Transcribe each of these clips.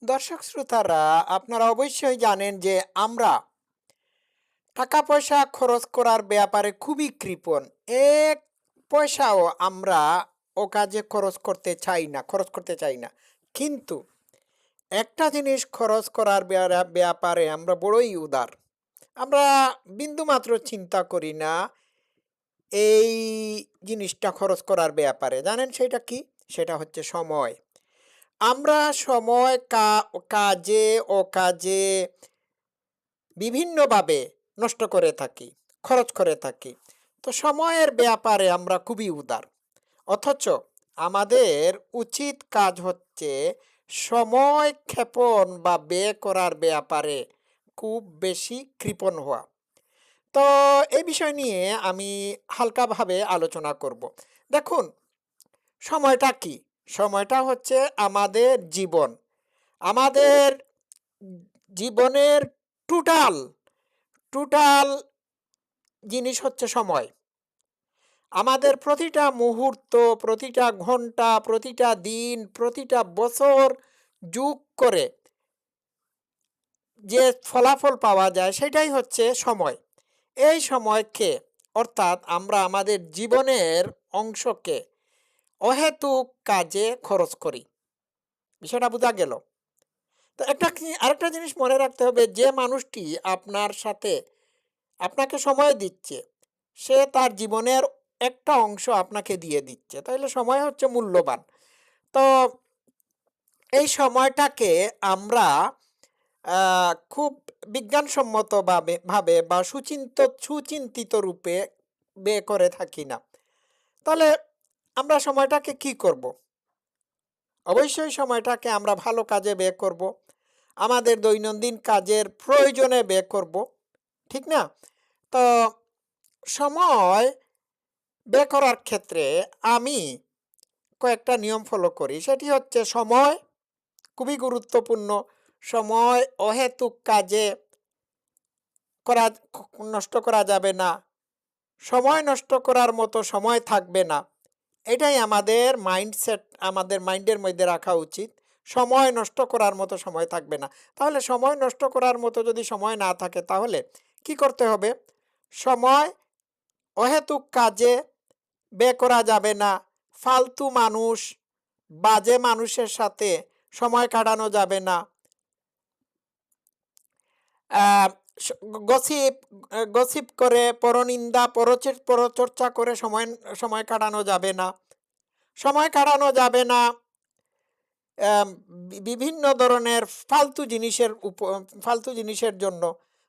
দর্শক শ্রোতারা, আপনারা অবশ্যই জানেন যে আমরা টাকা পয়সা খরচ করার ব্যাপারে খুবই কৃপণ। এক পয়সাও আমরা ও কাজে খরচ করতে চাই না। কিন্তু একটা জিনিস খরচ করার ব্যাপারে আমরা বড়ই উদার। আমরা বিন্দুমাত্র চিন্তা করি না এই জিনিসটা খরচ করার ব্যাপারে। জানেন সেটা কি? সেটা হচ্ছে সময়। আমরা সময় কাজে ও কাজে বিভিন্নভাবে নষ্ট করে থাকি, খরচ করে থাকি। তো সময়ের ব্যাপারে আমরা খুবই উদার। অথচ আমাদের উচিত কাজ হচ্ছে সময় ক্ষেপণ বা ব্যয় করার ব্যাপারে খুব বেশি কৃপণ হওয়া। তো এই বিষয় নিয়ে আমি হালকাভাবে আলোচনা করব। দেখুন, সময়টা কি? সময়টা হচ্ছে আমাদের জীবন। আমাদের জীবনের টোটাল টোটাল জিনিস হচ্ছে সময়। আমাদের প্রতিটা মুহূর্ত, প্রতিটা ঘন্টা, প্রতিটা দিন, প্রতিটা বছর যোগ করে যে ফলাফল পাওয়া যায় সেটাই হচ্ছে সময়। এই সময়কে, অর্থাৎ আমরা আমাদের জীবনের অংশকে অহেতুক কাজে খরচ করি। বিষয়টা বোঝা গেল? তো আরেকটা জিনিস মনে রাখতে হবে, যে মানুষটি আপনার সাথে আপনাকে সময় দিচ্ছে, সে তার জীবনের একটা অংশ আপনাকে দিয়ে দিচ্ছে। তাইলে সময় হচ্ছে মূল্যবান। তো এই সময়টাকে আমরা খুব বিজ্ঞানসম্মতভাবে বা সুচিন্তিত রূপে ব্যয় করে থাকি না। তাহলে আমরা সময়টাকে কি করব? অবশ্যই সময়টাকে আমরা ভালো কাজে ব্যয় করব। আমাদের দৈনন্দিন কাজের প্রয়োজনে ব্যয় করব। ঠিক না? তো সময় ব্যয় করার ক্ষেত্রে আমি কয়েকটা নিয়ম ফলো করি। সেটি হচ্ছে, সময় খুবই গুরুত্বপূর্ণ। সময় অহেতুক কাজে করা নষ্ট করা যাবে না। সময় নষ্ট করার মতো সময় থাকবে না। এটাই আমাদের মাইন্ডসেট, আমাদের মাইন্ডের মধ্যে রাখা উচিত। সময় নষ্ট করার মতো সময় থাকবে না। তাহলে সময় নষ্ট করার মতো যদি সময় না থাকে, তাহলে কি করতে হবে? সময় অহেতুক কাজে ব্যয় করা যাবে না। ফালতু মানুষ, বাজে মানুষের সাথে সময় কাটানো যাবে না। আহ, গসিপ গসিপ করে, পরনিন্দা, পরচর্চা করে সময় সময় কাটানো যাবে না। সময় কাটানো যাবে না আম, বিভিন্ন ধরনের ফালতু জিনিসের জন্য।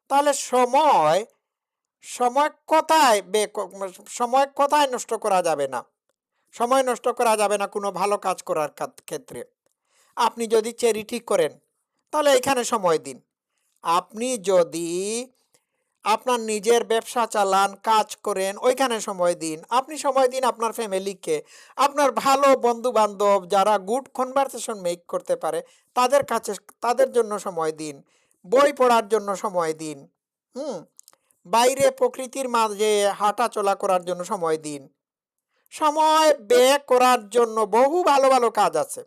তাহলে সময় সময় কোথায় নষ্ট করা যাবে না? সময় নষ্ট করা যাবে না কোনো ভালো কাজ করার ক্ষেত্রে। আপনি যদি চ্যারিটি করেন, তাহলে এখানে সময় দিন। আপনি যদি আপনার নিজের ব্যবসা চালান, কাজ করেন, ওইখানে সময় দিন। আপনি সময় দিন আপনার ফ্যামিলিকে, আপনার ভালো বন্ধু বান্ধব যারা গুড কনভারসেশন মেক করতে পারে তাদের কাছে, তাদের জন্য সময় দিন। বই পড়ার জন্য সময় দিন। হুম বাইরে প্রকৃতির মাঝে হাঁটা চলা করার জন্য সময় দিন। সময় ব্যয় করার জন্য বহু ভালো ভালো কাজ আছে।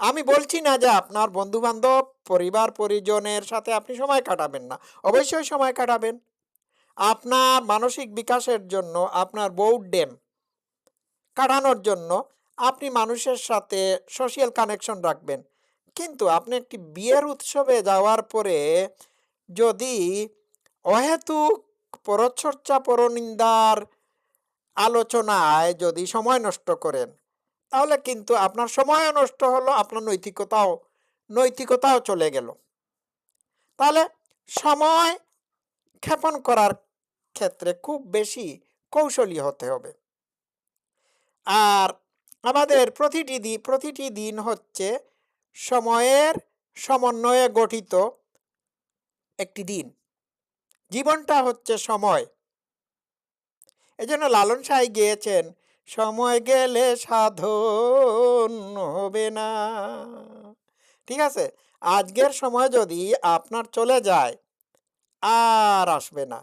আমি বলছি না যে আপনার বন্ধু বান্ধব, পরিবার পরিজনের সাথে আপনি সময় কাটাবেন না। অবশ্যই সময় কাটাবেন। আপনার মানসিক বিকাশের জন্য, আপনার বৌডেম কাটানোর জন্য আপনি মানুষের সাথে সোশিয়াল কানেকশন রাখবেন। কিন্তু আপনি একটি বিয়ের উৎসবে যাওয়ার পরে যদি অহেতুক পরচর্চা, পরনিন্দার আলোচনায় যদি সময় নষ্ট করেন, তাহলে কিন্তু আপনার সময়ও নষ্ট হলো, আপনার নৈতিকতাও চলে গেল। তাহলে সময় ক্ষেপণ করার ক্ষেত্রে খুব বেশি কৌশলী হতে হবে। আর আমাদের প্রতিটি দিন হচ্ছে সময়ের সমন্বয়ে গঠিত একটি দিন। জীবনটা হচ্ছে সময়। এজন্য লালন সাঁই গেয়েছেন, সময় গেলে সাধন হবে না। ঠিক আছে? আজকের সময় যদি আপনার চলে যায়, আর আসবে না।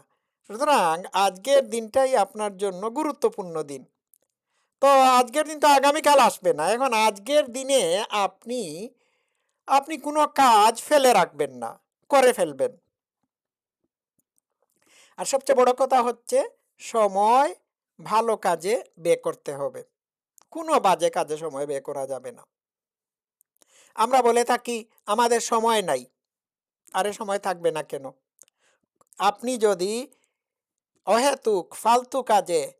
সুতরাং আজকের দিনটাই আপনার জন্য গুরুত্বপূর্ণ দিন। তো আজকের দিন তো আগামীকাল আসবে না। এখন আজকের দিনে আপনি আপনি কোনো কাজ ফেলে রাখবেন না, করে ফেলবেন। আর সবচেয়ে বড় কথা হচ্ছে সময় ভালো কাজে ব্যয় করতে হবে। কোনো বাজে কাজে সময় ব্যয় করা যাবে না। আমরা বলে থাকি আমাদের সময় নাই। আরে সময় থাকবে না কেন? আপনি যদি অহেতুক ফালতু কাজে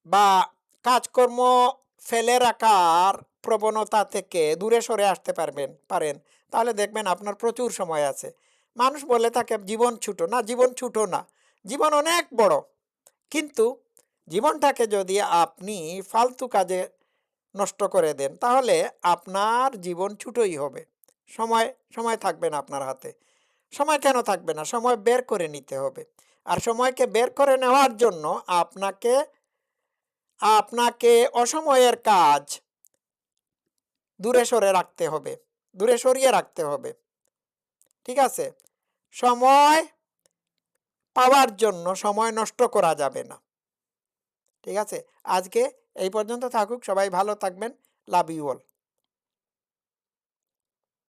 বা কাজকর্ম ফেলে রাখার প্রবণতা থেকে দূরে সরে আসতে পারেন তাহলে দেখবেন আপনার প্রচুর সময় আছে। মানুষ বলে থাকে জীবন ছোট, না জীবন ছোট না, জীবন অনেক বড়। কিন্তু জীবনটাকে যদি আপনি ফালতু কাজে নষ্ট করে দেন তাহলে আপনার জীবন ছোটই হবে। সময় সময় থাকবে না আপনার হাতে। সময় কেন থাকবে না? সময় বের করে নিতে হবে। আর সময়কে বের করে নেওয়ার জন্য আপনাকে আপনাকে অসময়ের কাজ দূরে সরে রাখতে হবে। দূরে সরিয়ে রাখতে হবে। ঠিক আছে? সময় পাওয়ার জন্য সময় নষ্ট করা যাবে না। ঠিক আছে? আজকে এই পর্যন্ত থাকুক। সবাই ভালো থাকবেন। Love you all.